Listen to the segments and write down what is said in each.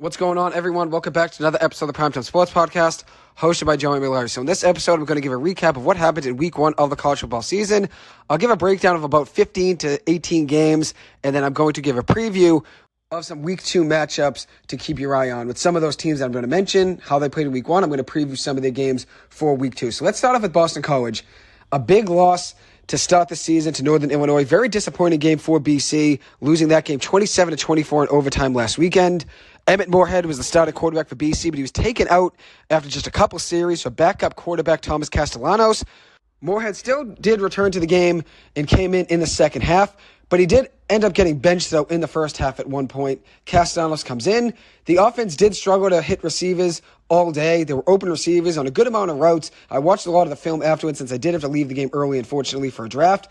What's going on, everyone? Welcome back to another episode of the Primetime Sports Podcast, hosted by Joey Miller. So in this episode, I'm going to give a recap of what happened in Week 1 of the college football season. I'll give a breakdown of about 15 to 18 games, and then I'm going to give a preview of some Week 2 matchups to keep your eye on with some of those teams that I'm going to mention, how they played in Week 1. I'm going to preview some of their games for Week 2. So let's start off with Boston College. A big loss to start the season to Northern Illinois. Very disappointing game for BC, losing that game 27-24 in overtime last weekend. Emmett Moorhead was the starting quarterback for BC, but he was taken out after just a couple series for backup quarterback Thomas Castellanos. Moorhead still did return to the game and came in the second half, but he did end up getting benched, though, in the first half at one point. Castellanos comes in. The offense did struggle to hit receivers all day. There were open receivers on a good amount of routes. I watched a lot of the film afterwards since I did have to leave the game early, unfortunately, for a draft.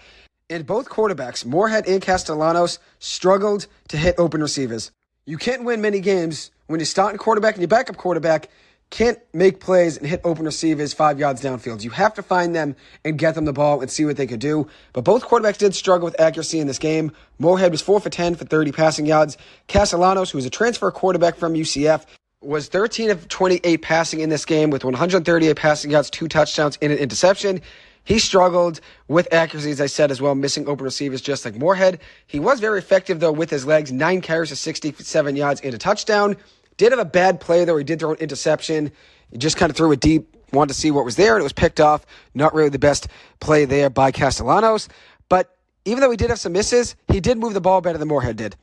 And both quarterbacks, Moorhead and Castellanos, struggled to hit open receivers. You can't win many games when your starting quarterback and your backup quarterback can't make plays and hit open receivers 5 yards downfield. You have to find them and get them the ball and see what they could do. But both quarterbacks did struggle with accuracy in this game. Moorhead was 4 for 10 for 30 passing yards. Castellanos, who was a transfer quarterback from UCF, was 13 of 28 passing in this game with 138 passing yards, 2 touchdowns, and an interception. He struggled with accuracy, as I said, as well, missing open receivers just like Moorhead. He was very effective, though, with his legs. 9 carries for 67 yards and a touchdown. Did have a bad play, though. He did throw an interception. He just kind of threw it deep, wanted to see what was there, and it was picked off. Not really the best play there by Castellanos. But even though he did have some misses, he did move the ball better than Moorhead did.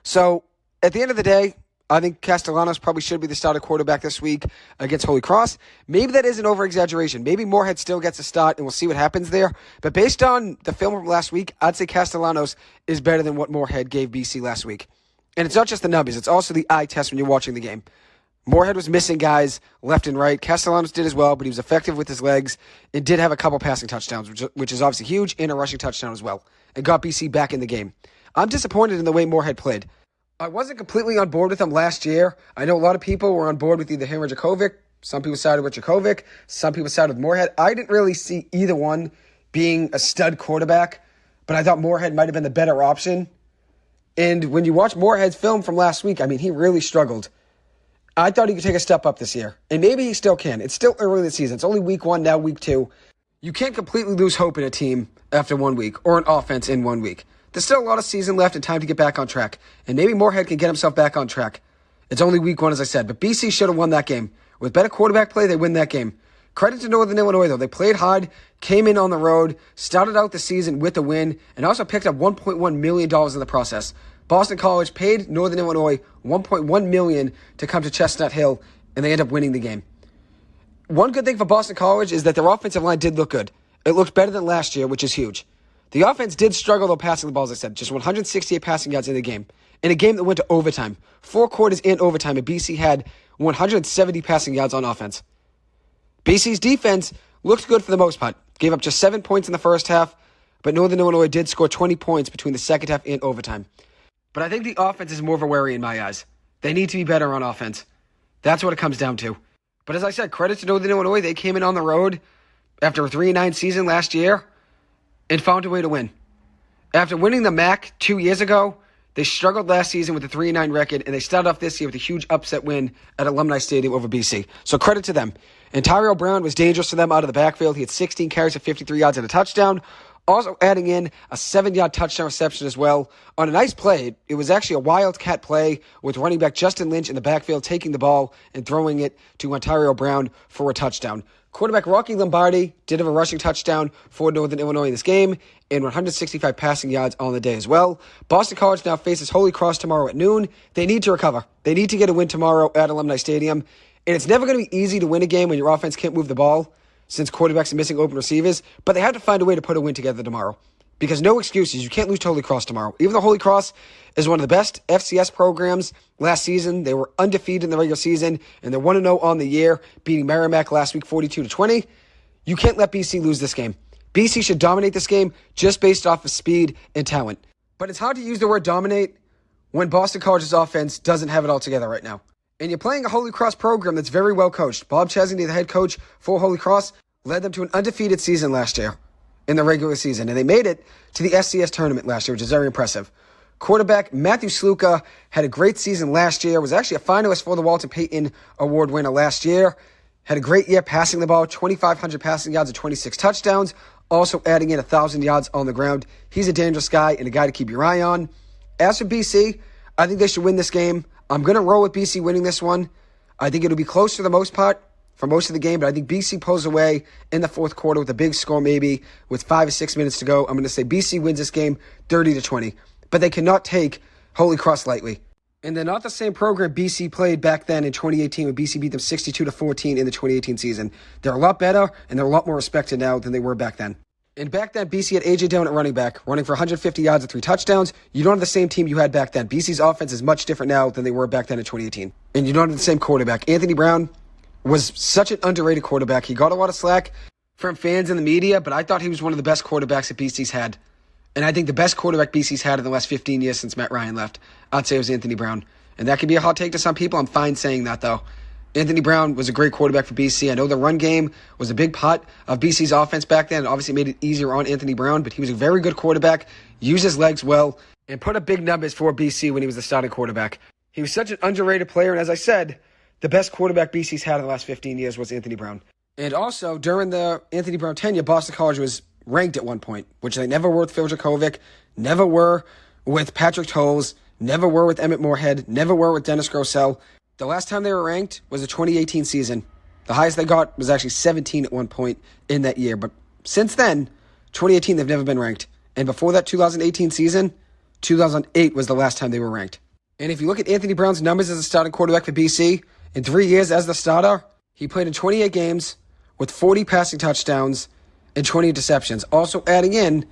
So, at the end of the day, I think Castellanos probably should be the starter quarterback this week against Holy Cross. Maybe that is an over-exaggeration. Maybe Moorhead still gets a start, and we'll see what happens there. But based on the film from last week, I'd say Castellanos is better than what Moorhead gave BC last week. And it's not just the numbers. It's also the eye test when you're watching the game. Moorhead was missing guys left and right. Castellanos did as well, but he was effective with his legs and did have a couple passing touchdowns, which is obviously huge, and a rushing touchdown as well, and got BC back in the game. I'm disappointed in the way Moorhead played. I wasn't completely on board with him last year. I know a lot of people were on board with either him or Jakovic. Some people sided with Jakovic. Some people sided with Moorhead. I didn't really see either one being a stud quarterback, but I thought Moorhead might have been the better option. And when you watch Moorhead's film from last week, I mean, he really struggled. I thought he could take a step up this year, and maybe he still can. It's still early in the season. It's only week 1, now week 2. You can't completely lose hope in a team after 1 week or an offense in 1 week. There's still a lot of season left and time to get back on track. And maybe Moorhead can get himself back on track. It's only week 1, as I said. But BC should have won that game. With better quarterback play, they win that game. Credit to Northern Illinois, though. They played hard, came in on the road, started out the season with a win, and also picked up $1.1 million in the process. Boston College paid Northern Illinois $1.1 million to come to Chestnut Hill, and they end up winning the game. One good thing for Boston College is that their offensive line did look good. It looked better than last year, which is huge. The offense did struggle, though, passing the ball, as I said. Just 168 passing yards in the game. In a game that went to overtime. 4 quarters in overtime, and BC had 170 passing yards on offense. BC's defense looked good for the most part. Gave up just 7 points in the first half, but Northern Illinois did score 20 points between the second half and overtime. But I think the offense is more of a worry in my eyes. They need to be better on offense. That's what it comes down to. But as I said, credit to Northern Illinois. They came in on the road after a 3-9 season last year and found a way to win. After winning the MAC 2 years ago, they struggled last season with a 3-9 record, and they started off this year with a huge upset win at Alumni Stadium over BC. So credit to them. And Tyrell Brown was dangerous to them out of the backfield. He had 16 carries for 53 yards and a touchdown. Also adding in a 7-yard touchdown reception as well. On a nice play, it was actually a wildcat play with running back Justin Lynch in the backfield taking the ball and throwing it to Ontario Brown for a touchdown. Quarterback Rocky Lombardi did have a rushing touchdown for Northern Illinois in this game and 165 passing yards on the day as well. Boston College now faces Holy Cross tomorrow at noon. They need to recover. They need to get a win tomorrow at Alumni Stadium. And it's never going to be easy to win a game when your offense can't move the ball since quarterbacks are missing open receivers, but they have to find a way to put a win together tomorrow. Because no excuses. You can't lose to Holy Cross tomorrow. Even though Holy Cross is one of the best FCS programs last season, they were undefeated in the regular season, and they're 1-0 on the year, beating Merrimack last week 42-20. You can't let BC lose this game. BC should dominate this game just based off of speed and talent. But it's hard to use the word dominate when Boston College's offense doesn't have it all together right now. And you're playing a Holy Cross program that's very well coached. Bob Chesney, the head coach for Holy Cross, led them to an undefeated season last year in the regular season, and they made it to the SCS tournament last year, which is very impressive. Quarterback Matthew Sluka had a great season last year, was actually a finalist for the Walter Payton Award winner last year. Had a great year passing the ball, 2,500 passing yards and 26 touchdowns, also adding in 1,000 yards on the ground. He's a dangerous guy and a guy to keep your eye on. As for BC, I think they should win this game. I'm going to roll with BC winning this one. I think it'll be close for the most part for most of the game, but I think BC pulls away in the fourth quarter with a big score maybe with 5 or 6 minutes to go. I'm going to say BC wins this game 30-20, but they cannot take Holy Cross lightly. And they're not the same program BC played back then in 2018 when BC beat them 62-14 in the 2018 season. They're a lot better, and they're a lot more respected now than they were back then. And back then, BC had A.J. Dillon at running back, running for 150 yards and 3 touchdowns. You don't have the same team you had back then. BC's offense is much different now than they were back then in 2018. And you don't have the same quarterback. Anthony Brown was such an underrated quarterback. He got a lot of slack from fans and the media, but I thought he was one of the best quarterbacks that BC's had. And I think the best quarterback BC's had in the last 15 years since Matt Ryan left, I'd say it was Anthony Brown. And that could be a hot take to some people. I'm fine saying that, though. Anthony Brown was a great quarterback for BC. I know the run game was a big part of BC's offense back then. It obviously made it easier on Anthony Brown, but he was a very good quarterback, used his legs well, and put up big numbers for BC when he was the starting quarterback. He was such an underrated player, and as I said, the best quarterback BC's had in the last 15 years was Anthony Brown. And also, during the Anthony Brown tenure, Boston College was ranked at one point, which they never were with Phil Dracovic, never were with Patrick Tolles, never were with Emmett Moorhead, never were with Dennis Grosel. The last time they were ranked was the 2018 season. The highest they got was actually 17 at one point in that year. But since then, 2018, they've never been ranked. And before that 2018 season, 2008 was the last time they were ranked. And if you look at Anthony Brown's numbers as a starting quarterback for BC, in 3 years as the starter, he played in 28 games with 40 passing touchdowns and 20 interceptions, also adding in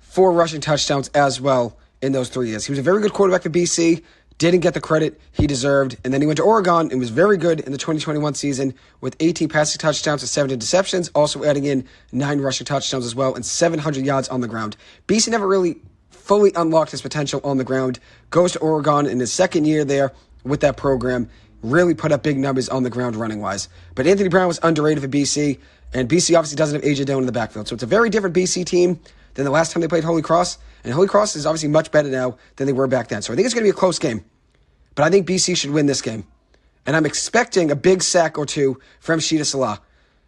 4 rushing touchdowns as well in those 3 years. He was a very good quarterback for BC, didn't get the credit he deserved, and then he went to Oregon and was very good in the 2021 season with 18 passing touchdowns and 7 interceptions, also adding in 9 rushing touchdowns as well and 700 yards on the ground. BC never really fully unlocked his potential on the ground, goes to Oregon in his second year there with that program, really put up big numbers on the ground running-wise. But Anthony Brown was underrated for BC, and BC obviously doesn't have A.J. Dillon in the backfield. So it's a very different BC team than the last time they played Holy Cross, and Holy Cross is obviously much better now than they were back then. So I think it's going to be a close game, but I think BC should win this game. And I'm expecting a big sack or two from Shida Salah,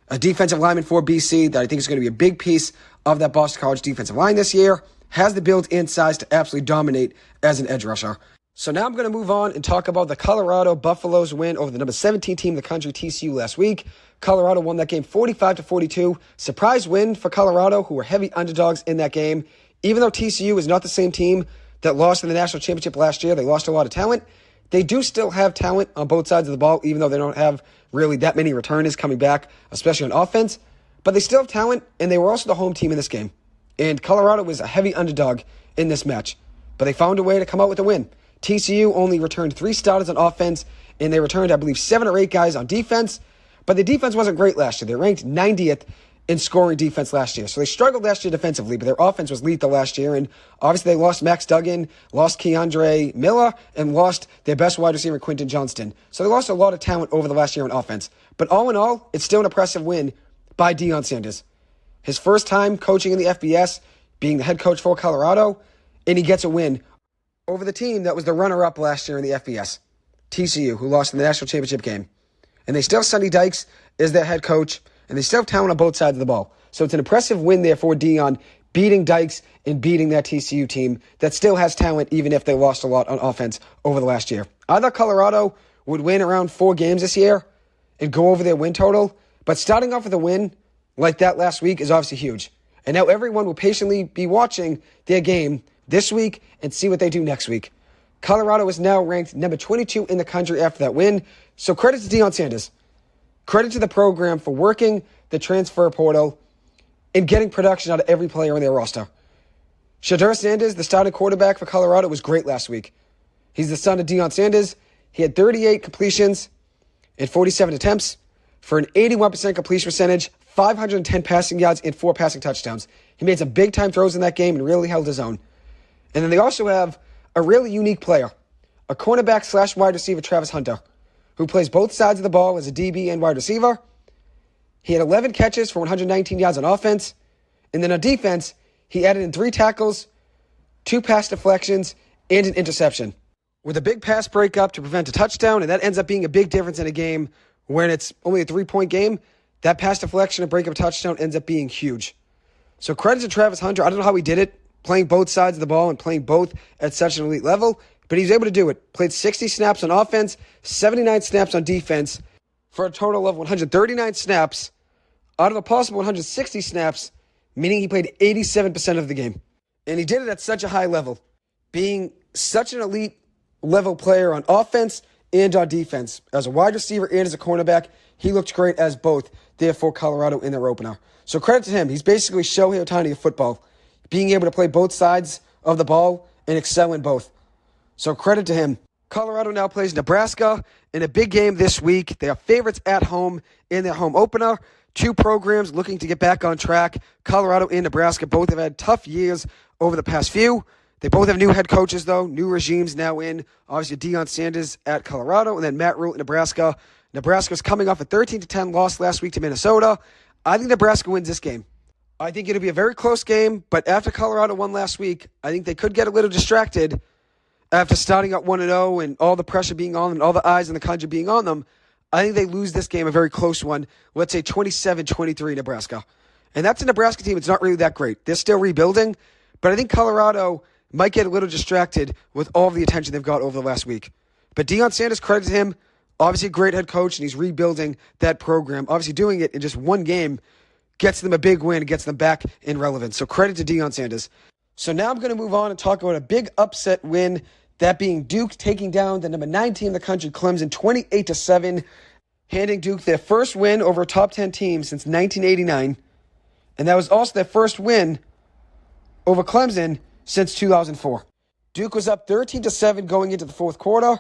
a defensive lineman for BC that I think is going to be a big piece of that Boston College defensive line this year, has the built-in size to absolutely dominate as an edge rusher. So now I'm going to move on and talk about the Colorado Buffaloes win over the number 17 team in the country, TCU, last week. Colorado won that game 45-42. Surprise win for Colorado, who were heavy underdogs in that game. Even though TCU is not the same team that lost in the national championship last year, they lost a lot of talent. They do still have talent on both sides of the ball, even though they don't have really that many returners coming back, especially on offense. But they still have talent, and they were also the home team in this game. And Colorado was a heavy underdog in this match. But they found a way to come out with a win. TCU only returned 3 starters on offense, and they returned, I believe, 7 or 8 guys on defense. But the defense wasn't great last year. They ranked 90th in scoring defense last year. So they struggled last year defensively, but their offense was lethal last year. And obviously they lost Max Duggan, lost Keandre Miller, and lost their best wide receiver, Quentin Johnston. So they lost a lot of talent over the last year on offense. But all in all, it's still an impressive win by Deion Sanders. His first time coaching in the FBS, being the head coach for Colorado, and he gets a win over the team that was the runner-up last year in the FBS, TCU, who lost in the national championship game. And they still have Sonny Dykes as their head coach, and they still have talent on both sides of the ball. So it's an impressive win there for Deion, beating Dykes and beating that TCU team that still has talent, even if they lost a lot on offense over the last year. I thought Colorado would win around 4 games this year and go over their win total, but starting off with a win like that last week is obviously huge. And now everyone will patiently be watching their game this week and see what they do next week. Colorado is now ranked number 22 in the country after that win. So credit to Deion Sanders. Credit to the program for working the transfer portal and getting production out of every player in their roster. Shedeur Sanders, the starting quarterback for Colorado, was great last week. He's the son of Deion Sanders. He had 38 completions and 47 attempts for an 81% completion percentage, 510 passing yards, and 4 passing touchdowns. He made some big-time throws in that game and really held his own. And then they also have a really unique player, a cornerback / wide receiver, Travis Hunter, who plays both sides of the ball as a DB and wide receiver. He had 11 catches for 119 yards on offense. And then on defense, he added in 3 tackles, 2 pass deflections, and an interception. With a big pass breakup to prevent a touchdown, and that ends up being a big difference in a game when it's only a 3-point game. That pass deflection and breakup touchdown ends up being huge. So credit to Travis Hunter. I don't know how he did it, playing both sides of the ball and playing both at such an elite level, but he's able to do it. Played 60 snaps on offense, 79 snaps on defense, for a total of 139 snaps out of a possible 160 snaps, meaning he played 87% of the game. And he did it at such a high level, being such an elite level player on offense and on defense. As a wide receiver and as a cornerback, he looked great as both there for Colorado in their opener. So credit to him. He's basically Shohei Ohtani of football, being able to play both sides of the ball and excel in both. So credit to him. Colorado now plays Nebraska in a big game this week. They are favorites at home in their home opener. Two programs looking to get back on track. Colorado and Nebraska both have had tough years over the past few. They both have new head coaches, though. New regimes now in. Obviously, Deion Sanders at Colorado, and then Matt Rhule at Nebraska. Nebraska's coming off a 13-10 loss last week to Minnesota. I think Nebraska wins this game. I think it'll be a very close game, but after Colorado won last week, I think they could get a little distracted after starting out 1-0 and all the pressure being on them and all the eyes in the country being on them. I think they lose this game, a very close one. Let's say 27-23 Nebraska. And that's a Nebraska team. It's not really that great. They're still rebuilding, but I think Colorado might get a little distracted with all the attention they've got over the last week. But Deion Sanders, credit to him. Obviously a great head coach, and he's rebuilding that program. Obviously doing it in just one game gets them a big win, gets them back in relevance. So credit to Deion Sanders. So now I'm going to move on and talk about a big upset win, that being Duke taking down the number 9 team in the country, Clemson, 28-7, handing Duke their first win over a top 10 team since 1989. And that was also their first win over Clemson since 2004. Duke was up 13-7 going into the fourth quarter,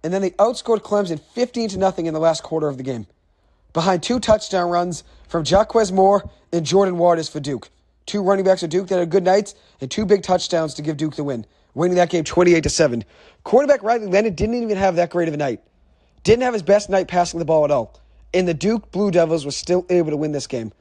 and then they outscored Clemson 15-0 in the last quarter of the game, behind 2 touchdown runs from Jaquez Moore and Jordan Waters for Duke. 2 running backs of Duke that had good nights, and 2 big touchdowns to give Duke the win, winning that game 28-7. Quarterback Riley Leonard didn't even have that great of a night. Didn't have his best night passing the ball at all. And the Duke Blue Devils were still able to win this game.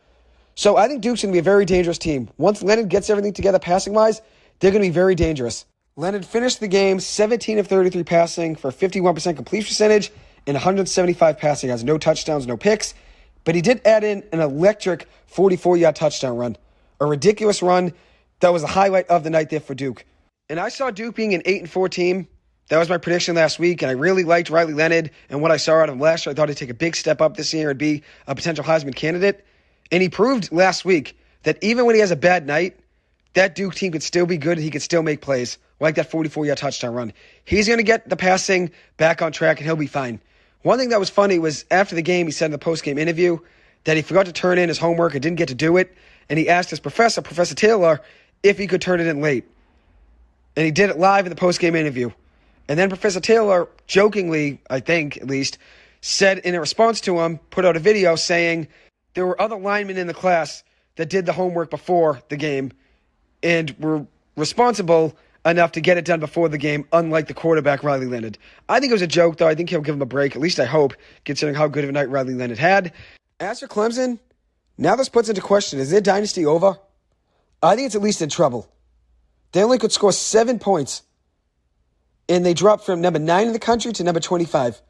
So I think Duke's going to be a very dangerous team. Once Leonard gets everything together passing-wise, they're going to be very dangerous. Leonard finished the game 17 of 33 passing for 51% completion percentage and 175 passing yards. No touchdowns, no picks. But he did add in an electric 44-yard touchdown run. A ridiculous run that was the highlight of the night there for Duke. And I saw Duke being an 8-4 team. That was my prediction last week, and I really liked Riley Leonard and what I saw out of him last year. I thought he'd take a big step up this year and be a potential Heisman candidate. And he proved last week that even when he has a bad night, that Duke team could still be good and he could still make plays, like that 44-yard touchdown run. He's going to get the passing back on track, and he'll be fine. One thing that was funny was after the game, he said in the post-game interview that he forgot to turn in his homework and didn't get to do it, and he asked his professor, Professor Taylor, if he could turn it in late. And he did it live in the post-game interview. And then Professor Taylor, jokingly, I think at least, said in a response to him, put out a video saying there were other linemen in the class that did the homework before the game and were responsible enough to get it done before the game, unlike the quarterback, Riley Leonard. I think it was a joke, though. I think he'll give him a break, at least I hope, considering how good of a night Riley Leonard had. As for Clemson, now this puts into question, is their dynasty over? I think it's at least in trouble. They only could score 7 points, and they dropped from number 9 in the country to number 25.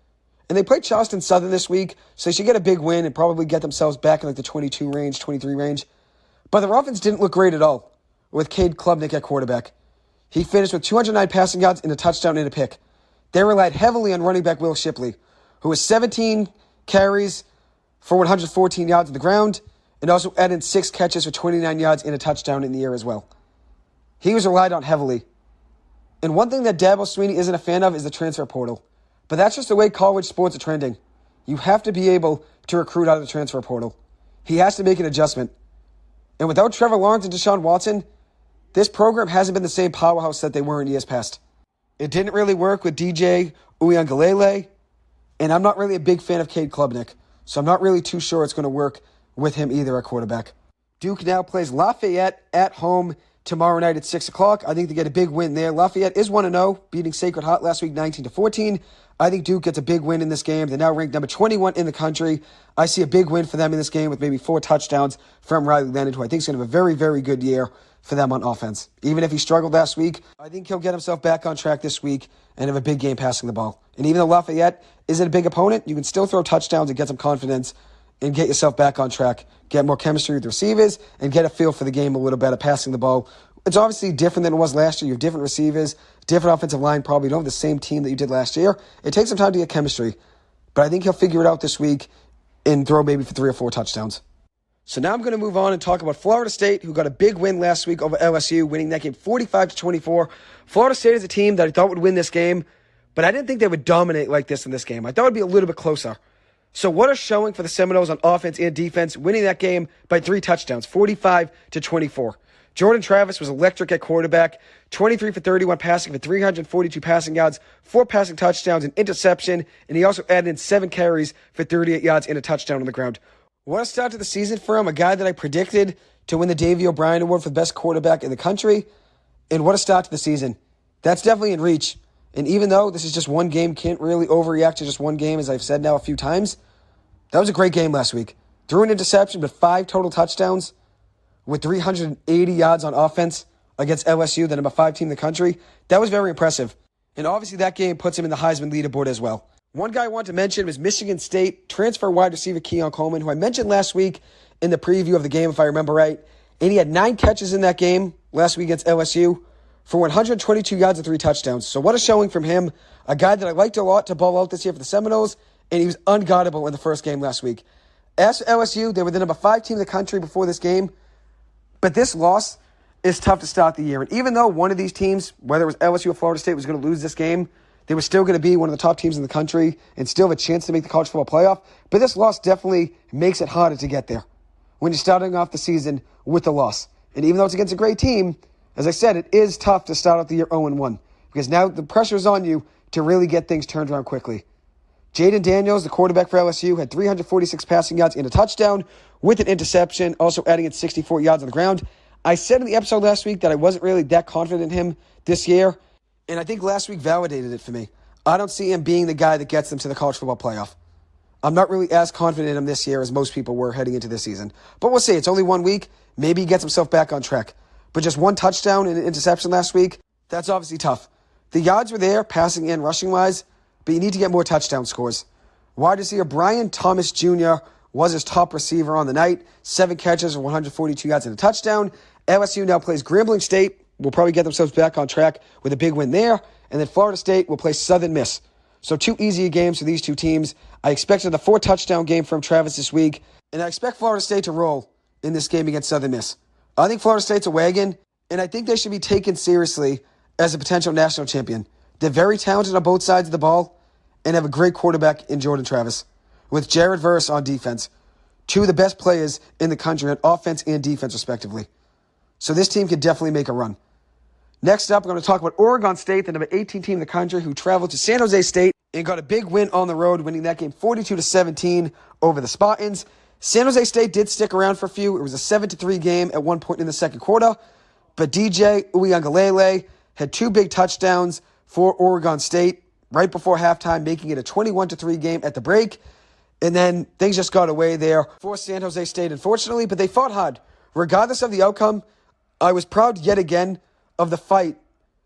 And they played Charleston Southern this week, so they should get a big win and probably get themselves back in like the 22 range, 23 range. But their offense didn't look great at all with Cade Klubnik at quarterback. He finished with 209 passing yards and a touchdown and a pick. They relied heavily on running back Will Shipley, who was 17 carries for 114 yards on the ground, and also added 6 catches for 29 yards and a touchdown in the air as well. He was relied on heavily. And one thing that Dabo Swinney isn't a fan of is the transfer portal. But that's just the way college sports are trending. You have to be able to recruit out of the transfer portal. He has to make an adjustment. And without Trevor Lawrence and Deshaun Watson, this program hasn't been the same powerhouse that they were in years past. It didn't really work with DJ Uiagalelei, and I'm not really a big fan of Cade Klubnik, so I'm not really too sure it's going to work with him either at quarterback. Duke now plays Lafayette at home tomorrow night at 6 o'clock. I think they get a big win there. Lafayette is 1-0, beating Sacred Heart last week 19-14. I think Duke gets a big win in this game. They're now ranked number 21 in the country. I see a big win for them in this game with maybe 4 touchdowns from Riley Leonard, who I think is going to have a very, very good year for them on offense. Even if he struggled last week, I think he'll get himself back on track this week and have a big game passing the ball. And even though Lafayette isn't a big opponent, you can still throw touchdowns and get some confidence and get yourself back on track, get more chemistry with receivers, and get a feel for the game a little better passing the ball. It's obviously different than it was last year. You have different receivers, different offensive line, probably don't have the same team that you did last year. It takes some time to get chemistry, but I think he'll figure it out this week and throw maybe for 3 or 4 touchdowns. So now I'm going to move on and talk about Florida State, who got a big win last week over LSU, winning that game 45-24. Florida State is a team that I thought would win this game, but I didn't think they would dominate like this in this game. I thought it would be a little bit closer. So what a showing for the Seminoles on offense and defense, winning that game by 3 touchdowns, 45-24. Jordan Travis was electric at quarterback, 23 for 31 passing for 342 passing yards, 4 passing touchdowns, an interception, and he also added in 7 carries for 38 yards and a touchdown on the ground. What a start to the season for him, a guy that I predicted to win the Davey O'Brien Award for the best quarterback in the country, and what a start to the season. That's definitely in reach. And even though this is just one game, can't really overreact to just one game, as I've said now a few times, that was a great game last week. Threw an interception, but 5 total touchdowns with 380 yards on offense against LSU, the number 5 team in the country. That was very impressive. And obviously that game puts him in the Heisman leaderboard as well. One guy I wanted to mention was Michigan State transfer wide receiver Keon Coleman, who I mentioned last week in the preview of the game, if I remember right. And he had 9 catches in that game last week against LSU for 122 yards and 3 touchdowns. So what a showing from him. A guy that I liked a lot to ball out this year for the Seminoles, and he was unguardable in the first game last week. As for LSU, they were the number 5 team in the country before this game, but this loss is tough to start the year. And even though one of these teams, whether it was LSU or Florida State, was going to lose this game, they were still going to be one of the top teams in the country and still have a chance to make the college football playoff. But this loss definitely makes it harder to get there when you're starting off the season with a loss. And even though it's against a great team, as I said, it is tough to start off the year 0-1 because now the pressure is on you to really get things turned around quickly. Jaden Daniels, the quarterback for LSU, had 346 passing yards and a touchdown with an interception, also adding in 64 yards on the ground. I said in the episode last week that I wasn't really that confident in him this year, and I think last week validated it for me. I don't see him being the guy that gets them to the college football playoff. I'm not really as confident in him this year as most people were heading into this season. But we'll see. It's only 1 week. Maybe he gets himself back on track. But just 1 touchdown and an interception last week, that's obviously tough. The yards were there, passing and rushing-wise, but you need to get more touchdown scores. Wide receiver Brian Thomas Jr. was his top receiver on the night. 7 catches and 142 yards and a touchdown. LSU now plays Grambling State. Will probably get themselves back on track with a big win there. And then Florida State will play Southern Miss. So 2 easier games for these 2 teams. I expected a 4-touchdown game from Travis this week. And I expect Florida State to roll in this game against Southern Miss. I think Florida State's a wagon. And I think they should be taken seriously as a potential national champion. They're very talented on both sides of the ball and have a great quarterback in Jordan Travis. With Jared Verse on defense. 2 of the best players in the country on offense and defense, respectively. So this team could definitely make a run. Next up, we're going to talk about Oregon State, the number 18 team in the country, who traveled to San Jose State and got a big win on the road, winning that game 42-17 over the Spartans. San Jose State did stick around for a few. It was a 7-3 game at one point in the second quarter, but DJ Uiagalelei had 2 big touchdowns for Oregon State right before halftime, making it a 21-3 game at the break. And then things just got away there for San Jose State, unfortunately, but they fought hard. Regardless of the outcome, I was proud yet again of the fight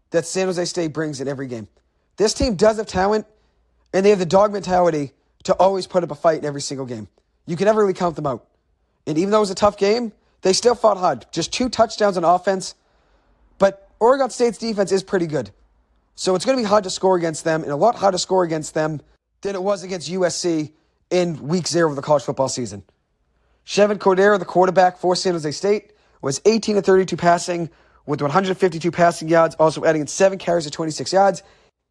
that San Jose State brings in every game. This team does have talent, and they have the dog mentality to always put up a fight in every single game. You can never really count them out. And even though it was a tough game, they still fought hard. Just 2 touchdowns on offense. But Oregon State's defense is pretty good. So it's going to be hard to score against them, and a lot harder to score against them than it was against USC in week 0 of the college football season. Chevin Cordero, the quarterback for San Jose State, was 18 of 32 passing with 152 passing yards, also adding in 7 carries of 26 yards.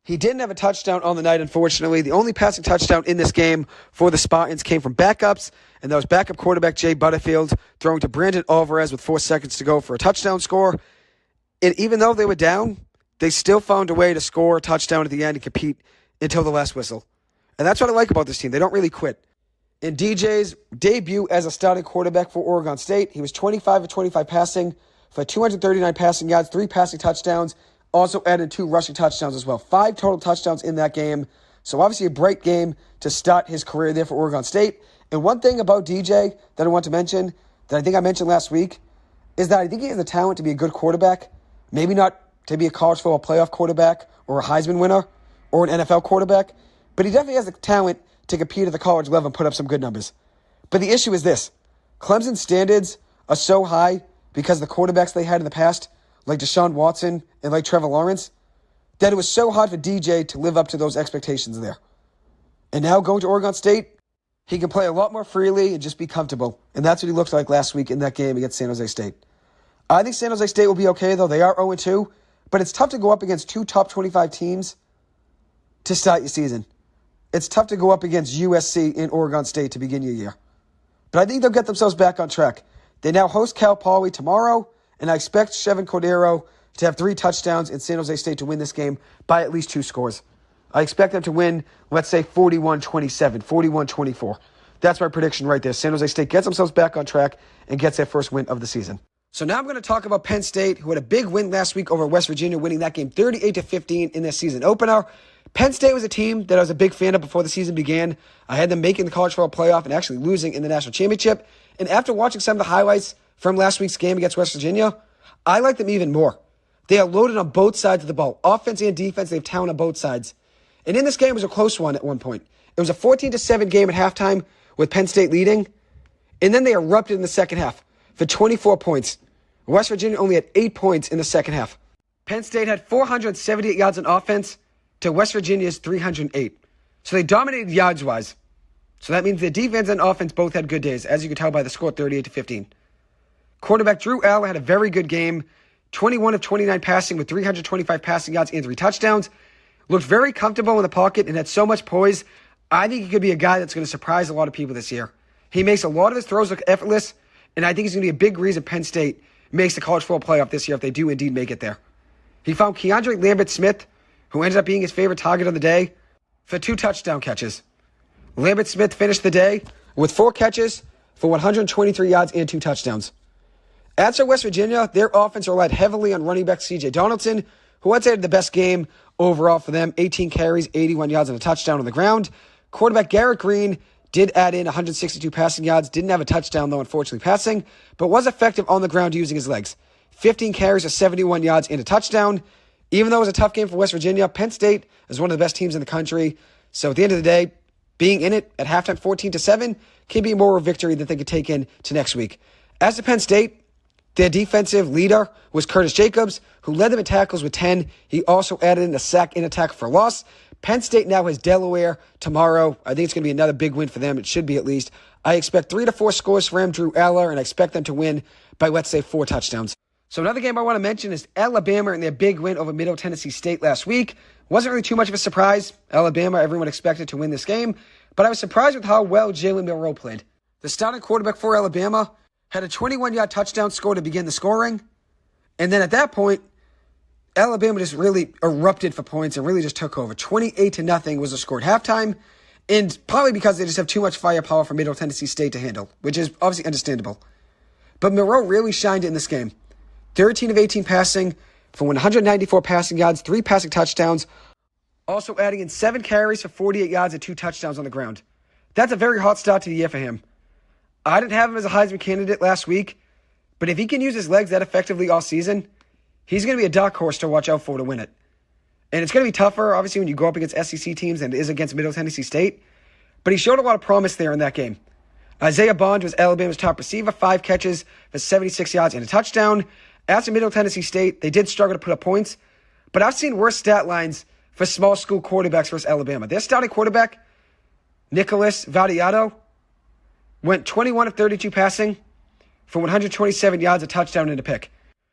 He didn't have a touchdown on the night, unfortunately. The only passing touchdown in this game for the Spartans came from backups, and that was backup quarterback Jay Butterfield throwing to Brandon Alvarez with 4 seconds to go for a touchdown score. And even though they were down, they still found a way to score a touchdown at the end and compete until the last whistle. And that's what I like about this team. They don't really quit. In DJ's debut as a starting quarterback for Oregon State, he was 25 of 25 passing for 239 passing yards, 3 passing touchdowns, also added 2 rushing touchdowns as well. 5 total touchdowns in that game. So obviously a bright game to start his career there for Oregon State. And one thing about DJ that I want to mention, that I think I mentioned last week, is that I think he has the talent to be a good quarterback. Maybe not to be a college football playoff quarterback or a Heisman winner or an NFL quarterback, but he definitely has the talent to compete at the college level and put up some good numbers. But the issue is this. Clemson's standards are so high because of the quarterbacks they had in the past, like Deshaun Watson and like Trevor Lawrence, that it was so hard for DJ to live up to those expectations there. And now going to Oregon State, he can play a lot more freely and just be comfortable. And that's what he looked like last week in that game against San Jose State. I think San Jose State will be okay, though. They are 0-2, but it's tough to go up against two top 25 teams to start your season. It's tough to go up against USC and Oregon State to begin your year. But I think they'll get themselves back on track. They now host Cal Poly tomorrow, and I expect Chevin Cordero to have 3 touchdowns and San Jose State to win this game by at least 2 scores. I expect them to win, let's say, 41-27, 41-24. That's my prediction right there. San Jose State gets themselves back on track and gets their first win of the season. So now I'm going to talk about Penn State, who had a big win last week over West Virginia, winning that game 38-15 in their season opener. Penn State was a team that I was a big fan of before the season began. I had them making the college football playoff and actually losing in the national championship. And after watching some of the highlights from last week's game against West Virginia, I like them even more. They are loaded on both sides of the ball. Offense and defense, they have talent on both sides. And in this game, it was a close one at one point. It was a 14-7 game at halftime with Penn State leading. And then they erupted in the second half for 24 points. West Virginia only had 8 points in the second half. Penn State had 478 yards on offense to West Virginia's 308. So they dominated yards-wise. So that means the defense and offense both had good days, as you can tell by the score, 38-15. Quarterback Drew Aller had a very good game, 21 of 29 passing with 325 passing yards and 3 touchdowns. Looked very comfortable in the pocket and had so much poise. I think he could be a guy that's going to surprise a lot of people this year. He makes a lot of his throws look effortless, and I think he's going to be a big reason Penn State makes the college football playoff this year if they do indeed make it there. He found Keandre Lambert-Smith, who ended up being his favorite target of the day, for 2 touchdown catches. Lambert-Smith finished the day with 4 catches for 123 yards and 2 touchdowns. As for West Virginia, their offense relied heavily on running back C.J. Donaldson, who I'd say had the best game overall for them, 18 carries, 81 yards, and a touchdown on the ground. Quarterback Garrett Green did add in 162 passing yards, didn't have a touchdown, though, unfortunately, passing, but was effective on the ground using his legs. 15 carries for 71 yards and a touchdown. Even though it was a tough game for West Virginia, Penn State is one of the best teams in the country. So at the end of the day, being in it at halftime 14-7 can be more of a victory than they could take in to next week. As to Penn State, their defensive leader was Curtis Jacobs, who led them in tackles with 10. He also added in a sack and a tackle for a loss. Penn State now has Delaware tomorrow. I think it's going to be another big win for them. It should be at least. I expect 3 to 4 scores for Drew Aller, and I expect them to win by, let's say, 4 touchdowns. So another game I want to mention is Alabama and their big win over Middle Tennessee State last week. Wasn't really too much of a surprise. Alabama, everyone expected to win this game, but I was surprised with how well Jalen Milroe played. The starting quarterback for Alabama had a 21-yard touchdown score to begin the scoring, and then at that point, Alabama just really erupted for points and really just took over. 28-0 was the score at halftime, and probably because they just have too much firepower for Middle Tennessee State to handle, which is obviously understandable. But Milroe really shined in this game. 13 of 18 passing for 194 passing yards, 3 passing touchdowns, also adding in 7 carries for 48 yards and 2 touchdowns on the ground. That's a very hot start to the year for him. I didn't have him as a Heisman candidate last week, but if he can use his legs that effectively all season, he's going to be a dark horse to watch out for to win it. And it's going to be tougher, obviously, when you go up against SEC teams than it is against Middle Tennessee State, but he showed a lot of promise there in that game. Isaiah Bond was Alabama's top receiver, 5 catches for 76 yards and a touchdown. As for Middle Tennessee State, they did struggle to put up points, but I've seen worse stat lines for small school quarterbacks versus Alabama. Their starting quarterback, Nicholas Vadiato, went 21 of 32 passing for 127 yards, a touchdown, and a pick.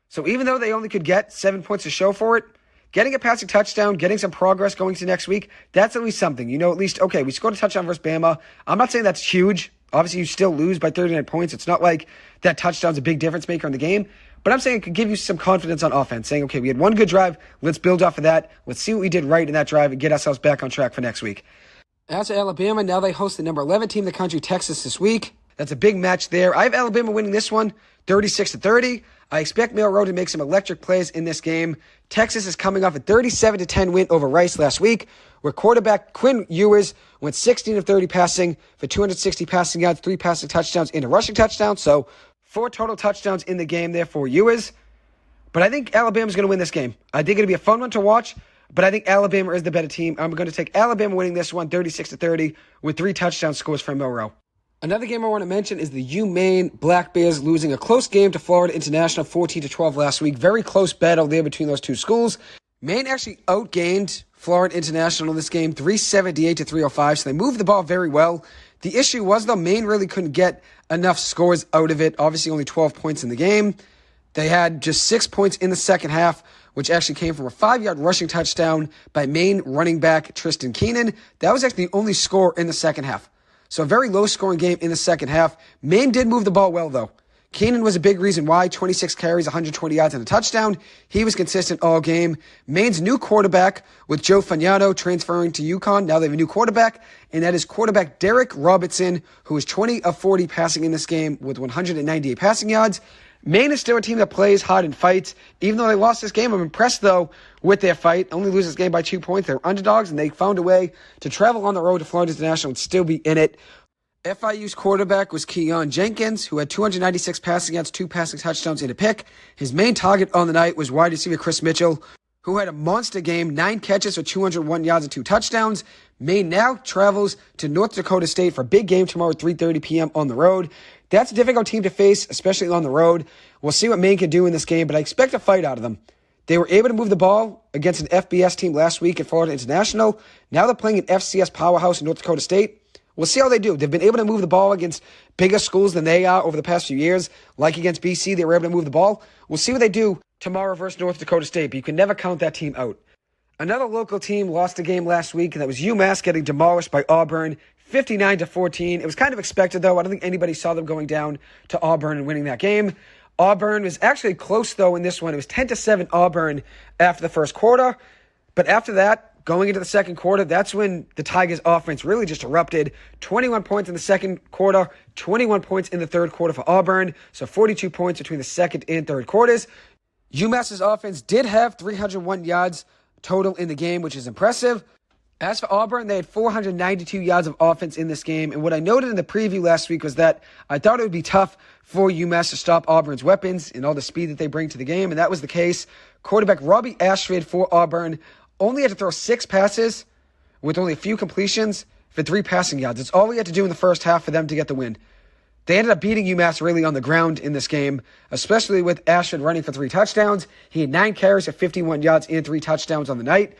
So even though they only could get 7 points to show for it, getting a passing touchdown, getting some progress going to next week, that's at least something. You know, at least, okay, we scored a touchdown versus Bama. I'm not saying that's huge. Obviously, you still lose by 39 points. It's not like that touchdown's a big difference maker in the game. But I'm saying it could give you some confidence on offense, saying, okay, we had one good drive. Let's build off of that. Let's see what we did right in that drive and get ourselves back on track for next week. As for Alabama, now they host the number 11 team in the country, Texas, this week. That's a big match there. I have Alabama winning this one, 36-30. I expect Milroe to make some electric plays in this game. Texas is coming off a 37-10 win over Rice last week, where quarterback Quinn Ewers went 16 of 30 passing for 260 passing yards, 3 passing touchdowns, and a rushing touchdown. So 4 total touchdowns in the game there for Ewers. But I think Alabama's going to win this game. I think it'll be a fun one to watch, but I think Alabama is the better team. I'm going to take Alabama winning this one 36-30 with 3 touchdown scores from Milroe. Another game I want to mention is the UMaine Black Bears losing a close game to Florida International 14-12 last week. Very close battle there between those two schools. Maine actually outgained Florida International in this game 378-305, so they moved the ball very well. The issue was, though, Maine really couldn't get enough scores out of it. Obviously, only 12 points in the game. They had just 6 points in the second half, which actually came from a 5-yard rushing touchdown by Maine running back Tristan Keenan. That was actually the only score in the second half. So a very low-scoring game in the second half. Maine did move the ball well, though. Keenan was a big reason why. 26 carries, 120 yards, and a touchdown. He was consistent all game. Maine's new quarterback, with Joe Fagnano transferring to UConn. Now they have a new quarterback, and that is quarterback Derek Robertson, who is 20 of 40 passing in this game with 198 passing yards. Maine is still a team that plays hard and fights. Even though they lost this game, I'm impressed, though, with their fight. Only lose this game by 2 points. They're underdogs, and they found a way to travel on the road to Florida International and still be in it. FIU's quarterback was Keon Jenkins, who had 296 passing yards, 2 passing touchdowns, and a pick. His main target on the night was wide receiver Chris Mitchell, who had a monster game, 9 catches for 201 yards and 2 touchdowns. Maine now travels to North Dakota State for a big game tomorrow at 3:30 p.m. on the road. That's a difficult team to face, especially on the road. We'll see what Maine can do in this game, but I expect a fight out of them. They were able to move the ball against an FBS team last week at Florida International. Now they're playing an FCS powerhouse in North Dakota State. We'll see how they do. They've been able to move the ball against bigger schools than they are over the past few years. Like against BC, they were able to move the ball. We'll see what they do tomorrow versus North Dakota State, but you can never count that team out. Another local team lost a game last week, and that was UMass getting demolished by Auburn, 59-14. It was kind of expected, though. I don't think anybody saw them going down to Auburn and winning that game. Auburn was actually close, though, in this one. It was 10-7 Auburn after the first quarter. But after that, going into the second quarter, that's when the Tigers' offense really just erupted. 21 points in the second quarter, 21 points in the third quarter for Auburn. So 42 points between the second and third quarters. UMass's offense did have 301 yards total in the game, which is impressive. As for Auburn, they had 492 yards of offense in this game. And what I noted in the preview last week was that I thought it would be tough for UMass to stop Auburn's weapons and all the speed that they bring to the game. And that was the case. Quarterback Robbie Ashford for Auburn only had to throw 6 passes with only a few completions for 3 passing yards. It's all he had to do in the first half for them to get the win. They ended up beating UMass really on the ground in this game, especially with Ashford running for 3 touchdowns. He had 9 carries for 51 yards and 3 touchdowns on the night.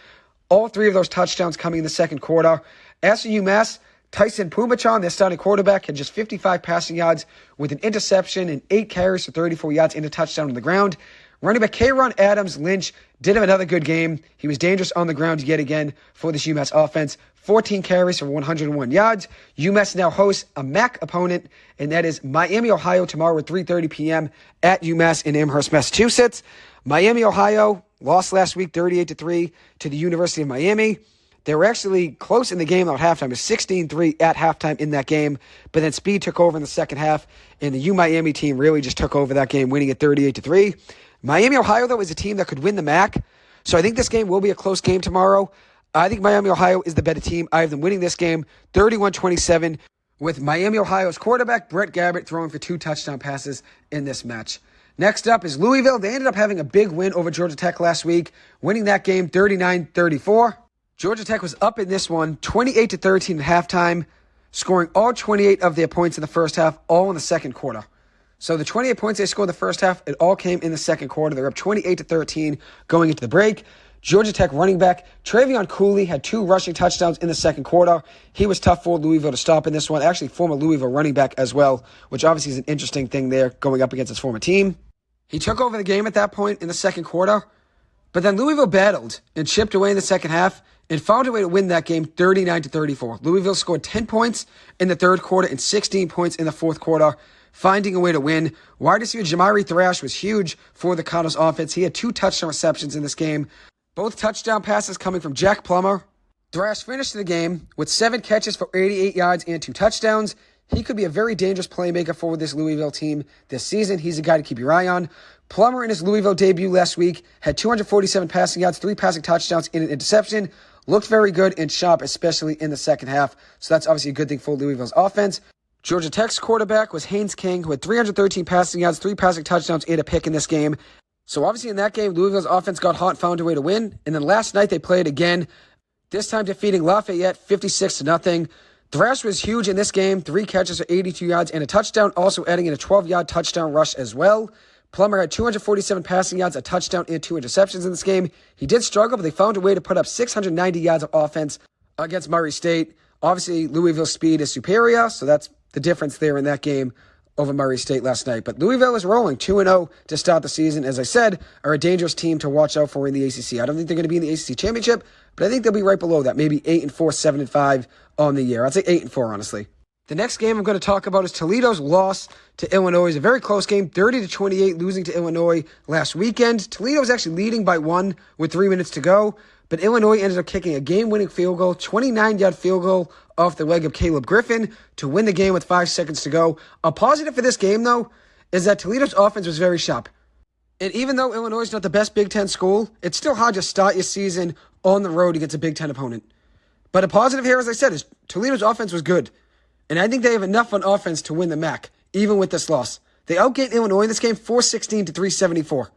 All 3 of those touchdowns coming in the second quarter. As for UMass, Tyson Pumachan, their starting quarterback, had just 55 passing yards with an interception and 8 carries for 34 yards and a touchdown on the ground. Running back K'Ron Adams Lynch did have another good game. He was dangerous on the ground yet again for this UMass offense. 14 carries for 101 yards. UMass now hosts a MAC opponent, and that is Miami, Ohio, tomorrow at 3:30 p.m. at UMass in Amherst, Massachusetts. Miami, Ohio lost last week 38-3 to the University of Miami. They were actually close in the game at halftime. It was 16-3 at halftime in that game, but then speed took over in the second half, and the Miami team really just took over that game, winning it 38-3. Miami, Ohio, though, is a team that could win the MAC, so I think this game will be a close game tomorrow. I think Miami, Ohio is the better team. I have them winning this game 31-27 with Miami, Ohio's quarterback Brett Gabbert throwing for 2 touchdown passes in this match. Next up is Louisville. They ended up having a big win over Georgia Tech last week, winning that game 39-34. Georgia Tech was up in this one 28-13 at halftime, scoring all 28 of their points in the first half, all in the second quarter. So the 28 points they scored in the first half, it all came in the second quarter. They're up 28-13 going into the break. Georgia Tech running back Travion Cooley had 2 rushing touchdowns in the second quarter. He was tough for Louisville to stop in this one. Actually, former Louisville running back as well, which obviously is an interesting thing there going up against his former team. He took over the game at that point in the second quarter, but then Louisville battled and chipped away in the second half and found a way to win that game 39-34. Louisville scored 10 points in the third quarter and 16 points in the fourth quarter, finding a way to win. Wide receiver Jamari Thrash was huge for the Cardinals offense. He had 2 touchdown receptions in this game, both touchdown passes coming from Jack Plummer. Thrash finished the game with 7 catches for 88 yards and 2 touchdowns. He could be a very dangerous playmaker for this Louisville team this season. He's a guy to keep your eye on. Plummer in his Louisville debut last week had 247 passing yards, 3 passing touchdowns, and an interception. Looked very good and sharp, especially in the second half. So that's obviously a good thing for Louisville's offense. Georgia Tech's quarterback was Haynes King, who had 313 passing yards, 3 passing touchdowns, and a pick in this game. So obviously in that game, Louisville's offense got hot and found a way to win. And then last night they played again, this time defeating Lafayette 56-0. Thrash was huge in this game, 3 catches for 82 yards and a touchdown, also adding in a 12-yard touchdown rush as well. Plummer had 247 passing yards, a touchdown, and 2 interceptions in this game. He did struggle, but they found a way to put up 690 yards of offense against Murray State. Obviously, Louisville's speed is superior, so that's the difference there in that game over Murray State last night. But Louisville is rolling 2-0 to start the season. As I said, are a dangerous team to watch out for in the ACC. I don't think they're going to be in the ACC championship, but I think they'll be right below that, maybe 8-4, 7-5 on the year. I'd say 8-4, honestly. The next game I'm going to talk about is Toledo's loss to Illinois. It was a very close game, 30-28, losing to Illinois last weekend. Toledo was actually leading by 1 with 3 minutes to go, but Illinois ended up kicking a game-winning field goal, 29-yard field goal off the leg of Caleb Griffin to win the game with 5 seconds to go. A positive for this game, though, is that Toledo's offense was very sharp. And even though Illinois is not the best Big Ten school, it's still hard to start your season on the road against a Big Ten opponent. But a positive here, as I said, is Toledo's offense was good. And I think they have enough on offense to win the MAC, even with this loss. They outgained Illinois in this game 416 to 374.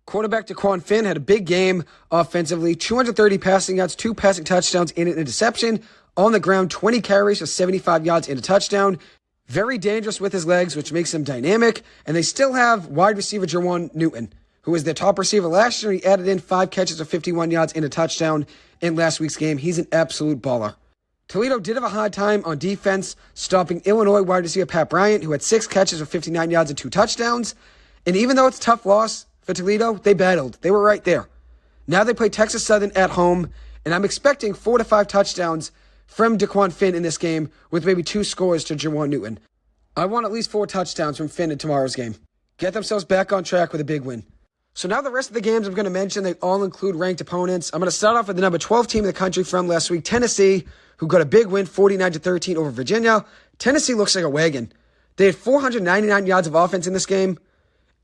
Quarterback DeQuan Finn had a big game offensively, 230 passing yards, 2 passing touchdowns, and an interception. On the ground, 20 carries for 75 yards and a touchdown. Very dangerous with his legs, which makes him dynamic. And they still have wide receiver Jerwan Newton, who was their top receiver last year. He added in 5 catches of 51 yards and a touchdown in last week's game. He's an absolute baller. Toledo did have a hard time on defense, stopping Illinois wide receiver Pat Bryant, who had 6 catches of 59 yards and 2 touchdowns. And even though it's a tough loss for Toledo, they battled. They were right there. Now they play Texas Southern at home, and I'm expecting 4 to 5 touchdowns from DeQuan Finn in this game, with maybe 2 scores to Jerwan Newton. I want at least 4 touchdowns from Finn in tomorrow's game. Get themselves back on track with a big win. So now the rest of the games I'm going to mention, they all include ranked opponents. I'm going to start off with the number 12 team in the country from last week, Tennessee, who got a big win, 49-13 over Virginia. Tennessee looks like a wagon. They had 499 yards of offense in this game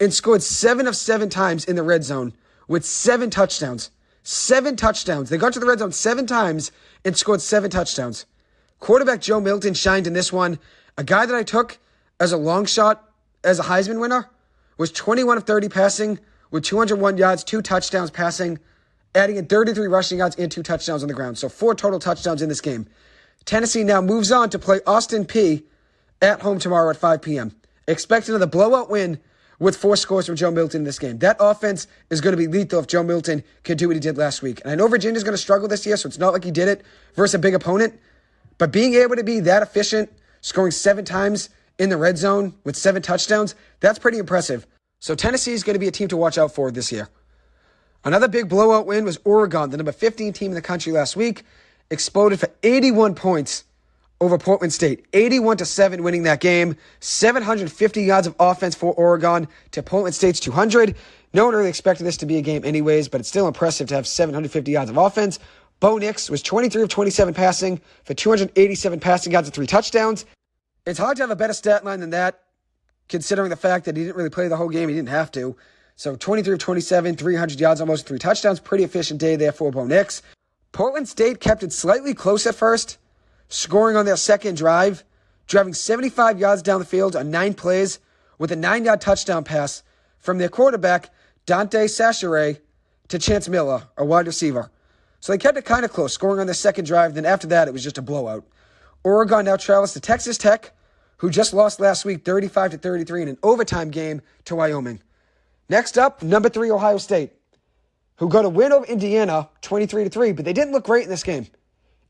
and scored 7 of 7 times in the red zone with 7 touchdowns. 7 touchdowns. They got to the red zone 7 times and scored 7 touchdowns. Quarterback Joe Milton shined in this one. A guy that I took as a long shot as a Heisman winner was 21 of 30 passing with 201 yards, 2 touchdowns passing, adding in 33 rushing yards and 2 touchdowns on the ground. So 4 total touchdowns in this game. Tennessee now moves on to play Austin Peay at home tomorrow at 5 p.m. Expect another blowout win with 4 scores from Joe Milton in this game. That offense is going to be lethal if Joe Milton can do what he did last week. And I know Virginia's going to struggle this year, so it's not like he did it versus a big opponent. But being able to be that efficient, scoring 7 times in the red zone with 7 touchdowns, that's pretty impressive. So Tennessee is going to be a team to watch out for this year. Another big blowout win was Oregon, the number 15 team in the country last week, exploded for 81 points over Portland State. 81-7 winning that game. 750 yards of offense for Oregon to Portland State's 200. No one really expected this to be a game anyways, but it's still impressive to have 750 yards of offense. Bo Nix was 23 of 27 passing for 287 passing yards and 3 touchdowns. It's hard to have a better stat line than that, considering the fact that he didn't really play the whole game. He didn't have to. So 23 of 27, 300 yards, almost 3 touchdowns. Pretty efficient day there for Bo Nix. Portland State kept it slightly close at first, scoring on their second drive, driving 75 yards down the field on 9 plays with a 9-yard touchdown pass from their quarterback, Dante Sachare, to Chance Miller, a wide receiver. So they kept it kind of close, scoring on their second drive. Then after that, it was just a blowout. Oregon now travels to Texas Tech, who just lost last week 35-33 in an overtime game to Wyoming. Next up, number 3 Ohio State, who got a win over Indiana 23-3, but they didn't look great in this game.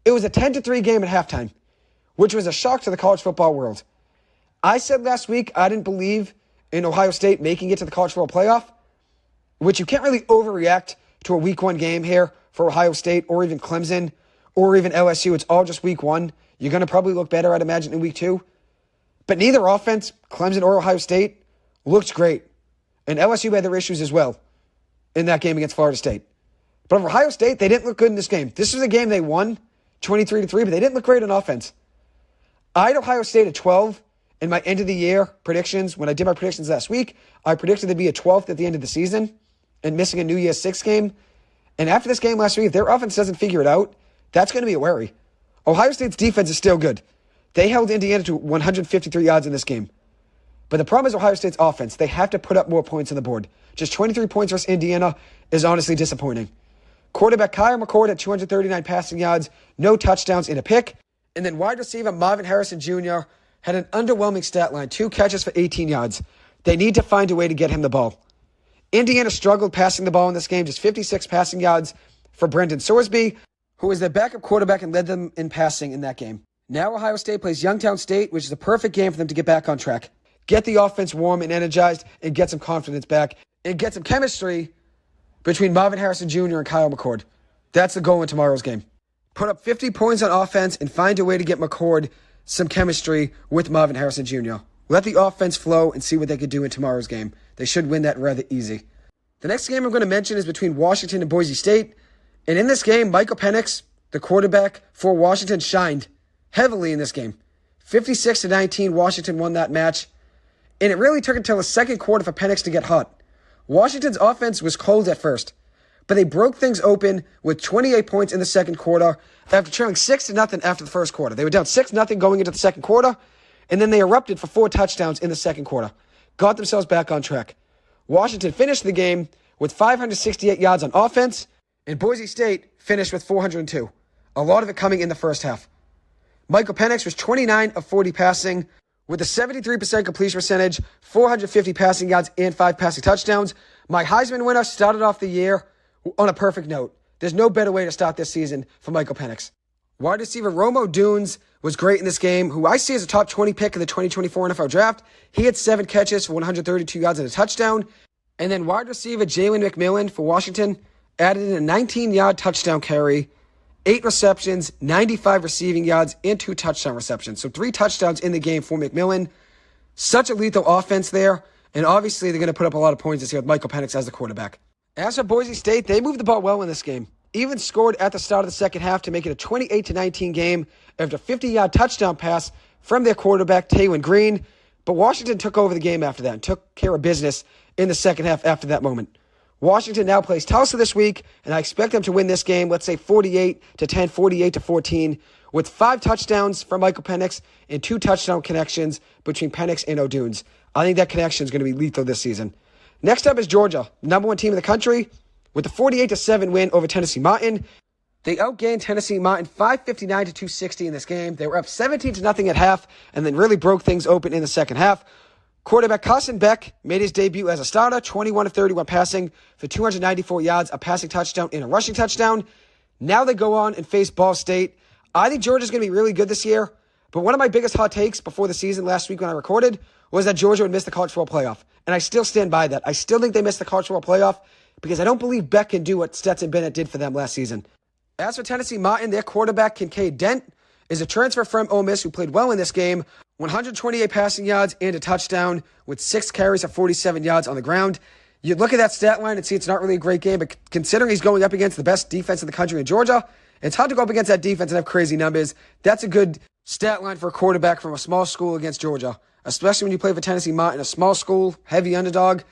It was a 10-3 game at halftime, which was a shock to the college football world. I said last week I didn't believe in Ohio State making it to the college football playoff, which you can't really overreact to a week 1 game here for Ohio State or even Clemson or even LSU. It's all just week 1. You're going to probably look better, I'd imagine, in week 2. But neither offense, Clemson or Ohio State, looked great. And LSU had their issues as well in that game against Florida State. But for Ohio State, they didn't look good in this game. This was a game they won 23-3, but they didn't look great on offense. I had Ohio State at 12 in my end of the year predictions. When I did my predictions last week, I predicted they'd be at 12th at the end of the season and missing a New Year's 6 game. And after this game last week, if their offense doesn't figure it out, that's going to be a worry. Ohio State's defense is still good. They held Indiana to 153 yards in this game. But the problem is Ohio State's offense. They have to put up more points on the board. Just 23 points versus Indiana is honestly disappointing. Quarterback Kyle McCord had 239 passing yards, no touchdowns, and a pick. And then wide receiver Marvin Harrison Jr. had an underwhelming stat line, 2 catches for 18 yards. They need to find a way to get him the ball. Indiana struggled passing the ball in this game, just 56 passing yards for Brendan Sorsby, who was their backup quarterback and led them in passing in that game. Now Ohio State plays Youngstown State, which is a perfect game for them to get back on track. Get the offense warm and energized and get some confidence back and get some chemistry between Marvin Harrison Jr. and Kyle McCord. That's the goal in tomorrow's game. Put up 50 points on offense and find a way to get McCord some chemistry with Marvin Harrison Jr. Let the offense flow and see what they could do in tomorrow's game. They should win that rather easy. The next game I'm going to mention is between Washington and Boise State. And in this game, Michael Penix, the quarterback for Washington, shined heavily in this game. 56-19, Washington won that match. And it really took until the second quarter for Penix to get hot. Washington's offense was cold at first, but they broke things open with 28 points in the second quarter after trailing 6-0 after the first quarter. They were down 6-0 going into the second quarter, and then they erupted for 4 touchdowns in the second quarter. Got themselves back on track. Washington finished the game with 568 yards on offense, and Boise State finished with 402. A lot of it coming in the first half. Michael Penix was 29 of 40 passing, with a 73% completion percentage, 450 passing yards, and 5 passing touchdowns. My Heisman winner started off the year on a perfect note. There's no better way to start this season for Michael Penix. Wide receiver Rome Odunze was great in this game, who I see as a top 20 pick in the 2024 NFL Draft. He had 7 catches for 132 yards and a touchdown. And then wide receiver Jalen McMillan for Washington added in a 19-yard touchdown carry, 8 receptions, 95 receiving yards, and 2 touchdown receptions. So 3 touchdowns in the game for McMillan. Such a lethal offense there. And obviously they're going to put up a lot of points this year with Michael Penix as the quarterback. As for Boise State, they moved the ball well in this game. Even scored at the start of the second half to make it a 28-19 game after a 50-yard touchdown pass from their quarterback, Taylon Green. But Washington took over the game after that and took care of business in the second half after that moment. Washington now plays Tulsa this week, and I expect them to win this game, let's say 48-10, 48-14, with 5 touchdowns from Michael Penix and 2 touchdown connections between Penix and Odunze. I think that connection is going to be lethal this season. Next up is Georgia, number 1 team in the country, with a 48-7 win over Tennessee Martin. They outgained Tennessee Martin 559-260 in this game. They were up 17-0 at half and then really broke things open in the second half. Quarterback Carson Beck made his debut as a starter, 21 of 31 passing for 294 yards, a passing touchdown, and a rushing touchdown. Now they go on and face Ball State. I think Georgia's going to be really good this year, but one of my biggest hot takes before the season last week when I recorded was that Georgia would miss the college football playoff, and I still stand by that. I still think they missed the college football playoff because I don't believe Beck can do what Stetson Bennett did for them last season. As for Tennessee Martin, their quarterback, Kincaid Dent, is a transfer from Ole Miss who played well in this game, 128 passing yards and a touchdown with 6 carries of 47 yards on the ground. You look at that stat line and see it's not really a great game, but considering he's going up against the best defense in the country in Georgia, it's hard to go up against that defense and have crazy numbers. That's a good stat line for a quarterback from a small school against Georgia, especially when you play for Tennessee Martin, a small school, heavy underdog.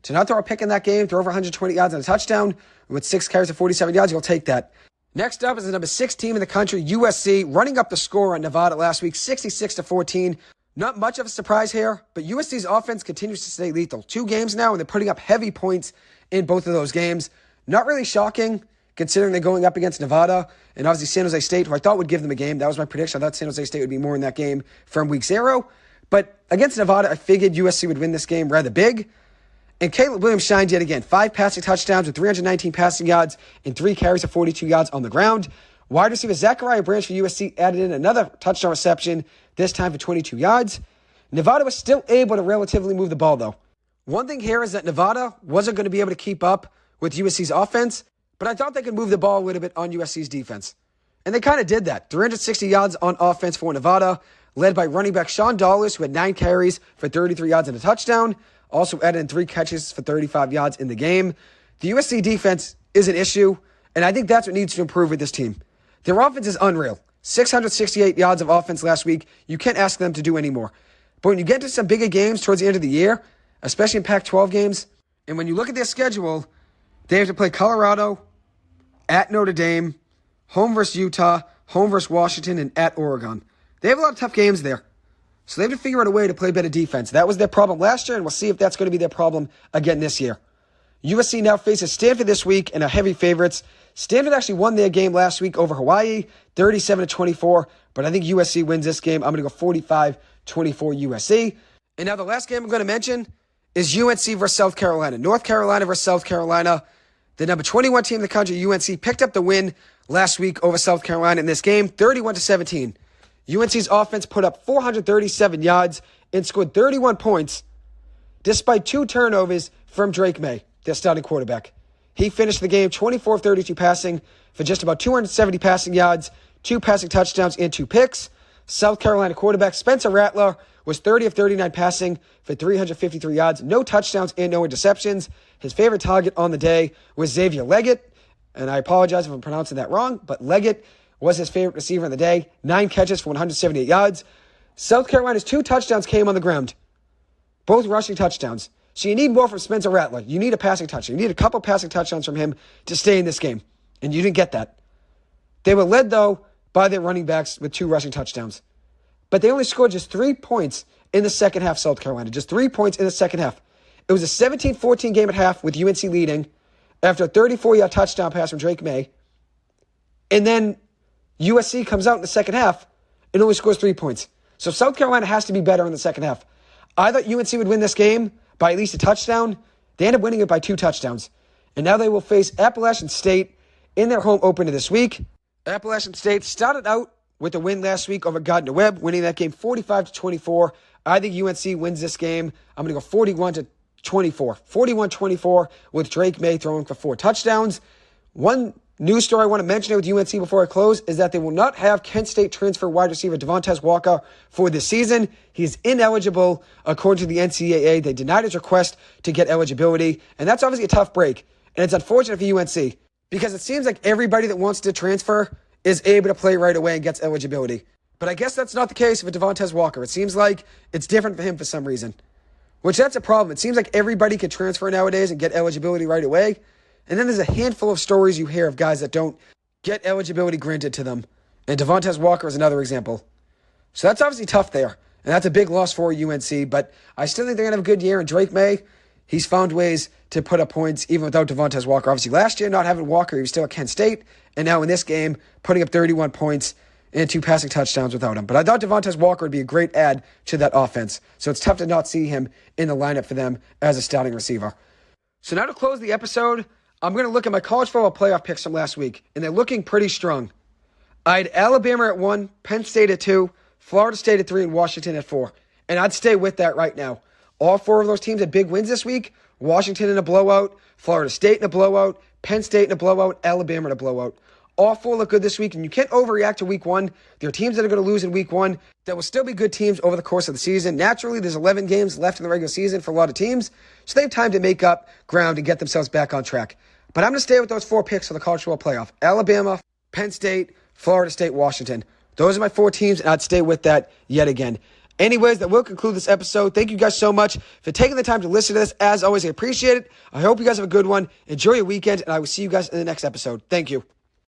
To not throw a pick in that game, throw over 120 yards and a touchdown with 6 carries of 47 yards, you'll take that. Next up is the number 6 team in the country, USC, running up the score on Nevada last week, 66-14. Not much of a surprise here, but USC's offense continues to stay lethal. 2 games now, and they're putting up heavy points in both of those games. Not really shocking, considering they're going up against Nevada, and obviously San Jose State, who I thought would give them a game. That was my prediction. I thought San Jose State would be more in that game from week 0. But against Nevada, I figured USC would win this game rather big. And Caleb Williams shined yet again. 5 passing touchdowns with 319 passing yards and 3 carries of 42 yards on the ground. Wide receiver Zachariah Branch for USC added in another touchdown reception, this time for 22 yards. Nevada was still able to relatively move the ball, though. One thing here is that Nevada wasn't going to be able to keep up with USC's offense, but I thought they could move the ball a little bit on USC's defense. And they kind of did that. 360 yards on offense for Nevada, led by running back Sean Dollars, who had 9 carries for 33 yards and a touchdown. Also added in 3 catches for 35 yards in the game. The USC defense is an issue, and I think that's what needs to improve with this team. Their offense is unreal. 668 yards of offense last week. You can't ask them to do any more. But when you get to some bigger games towards the end of the year, especially in Pac-12 games, and when you look at their schedule, they have to play Colorado, at Notre Dame, home versus Utah, home versus Washington, and at Oregon. They have a lot of tough games there. So they have to figure out a way to play better defense. That was their problem last year, and we'll see if that's going to be their problem again this year. USC now faces Stanford this week and are heavy favorites. Stanford actually won their game last week over Hawaii, 37-24, but I think USC wins this game. I'm going to go 45-24 USC. And now the last game I'm going to mention is UNC versus South Carolina. North Carolina versus South Carolina. The number 21 team in the country, UNC, picked up the win last week over South Carolina in this game, 31-17. UNC's offense put up 437 yards and scored 31 points despite 2 turnovers from Drake May, their starting quarterback. He finished the game 24 of 32 passing for just about 270 passing yards, 2 passing touchdowns, and 2 picks. South Carolina quarterback Spencer Rattler was 30 of 39 passing for 353 yards, no touchdowns and no interceptions. His favorite target on the day was Xavier Leggett, and I apologize if I'm pronouncing that wrong, but Leggett was his favorite receiver of the day, 9 catches for 178 yards. South Carolina's 2 touchdowns came on the ground, both rushing touchdowns. So you need more from Spencer Rattler. You need a passing touchdown. You need a couple passing touchdowns from him to stay in this game, and you didn't get that. They were led, though, by their running backs with 2 rushing touchdowns. But they only scored just 3 points in the second half, South Carolina. Just 3 points in the second half. It was a 17-14 game at half with UNC leading after a 34-yard touchdown pass from Drake May. And then USC comes out in the second half and only scores 3 points. So South Carolina has to be better in the second half. I thought UNC would win this game by at least a touchdown. They ended up winning it by 2 touchdowns. And now they will face Appalachian State in their home opener this week. Appalachian State started out with a win last week over Gardner-Webb, winning that game 45-24. I think UNC wins this game. I'm going to go 41-24. 41-24 with Drake May throwing for 4 touchdowns. One news story I want to mention with UNC before I close is that they will not have Kent State transfer wide receiver Devontae Walker for this season. He is ineligible according to the NCAA. They denied his request to get eligibility, and that's obviously a tough break. And it's unfortunate for UNC because it seems like everybody that wants to transfer is able to play right away and gets eligibility. But I guess that's not the case for Devontae Walker. It seems like it's different for him for some reason, which that's a problem. It seems like everybody can transfer nowadays and get eligibility right away. And then there's a handful of stories you hear of guys that don't get eligibility granted to them. And Devontae Walker is another example. So that's obviously tough there. And that's a big loss for UNC. But I still think they're going to have a good year. And Drake May, he's found ways to put up points even without Devontae Walker. Obviously last year, not having Walker, he was still at Kent State. And now in this game, putting up 31 points and 2 passing touchdowns without him. But I thought Devontae Walker would be a great add to that offense. So it's tough to not see him in the lineup for them as a starting receiver. So now to close the episode, I'm going to look at my college football playoff picks from last week, and they're looking pretty strong. I had Alabama at 1, Penn State at 2, Florida State at 3, and Washington at 4. And I'd stay with that right now. All 4 of those teams had big wins this week. Washington in a blowout, Florida State in a blowout, Penn State in a blowout, Alabama in a blowout. All 4 look good this week, and you can't overreact to week 1. There are teams that are going to lose in week 1 that will still be good teams over the course of the season. Naturally, there's 11 games left in the regular season for a lot of teams, so they have time to make up ground and get themselves back on track. But I'm going to stay with those 4 picks for the college football playoff. Alabama, Penn State, Florida State, Washington. Those are my 4 teams, and I'd stay with that yet again. Anyways, that will conclude this episode. Thank you guys so much for taking the time to listen to this. As always, I appreciate it. I hope you guys have a good one. Enjoy your weekend, and I will see you guys in the next episode. Thank you.